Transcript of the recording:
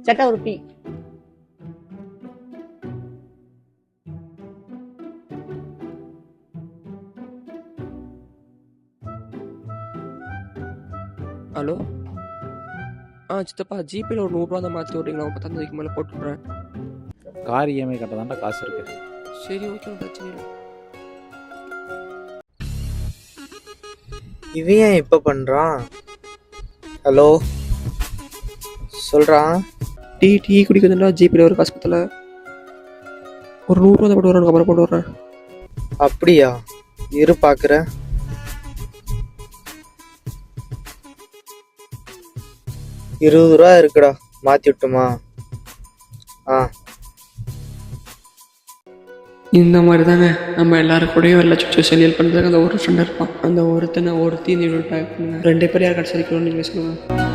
சட்டை ஒரு tea. Hello, சித்தப்பா ஜிபேல ஒரு 100 தான் மாற்றி விட்றீங்களா? 10 மேலே போட்டு விட்றேன். கார் இஎம்ஐ கட்ட காசு இருக்கு. சரி, ஓகே, பிரச்சனை இல்லை. இவன் ஏன் இப்போ பண்ணுறான்? ஹலோ சொல்கிறான். டீ குடிக்கிறதுனா ஜிபேல ஒரு காசு பத்தல. ஒரு 100 தான் போட்டு விட்றேன், அப்புறம் போட்டு விட்றேன். அப்படியா? இரு பார்க்குறேன். ₹20 இருக்குடா, மாற்றி விட்டுமா? இந்த மாதிரி தாங்க நம்ம எல்லாரும் கூடயும் எல்லா சுச்சுவேஷன் ஹெல்ப் பண்ணுறதுக்கு அந்த ஒரு ஃப்ரெண்ட் இருப்பான். அந்த ஒருத்தனை ஒருத்தி இந்த பேக் பண்ணுங்க. 2 பேர் யார் கிடச்சிருக்கணும்னு நீங்கள் சொல்லுங்கள்.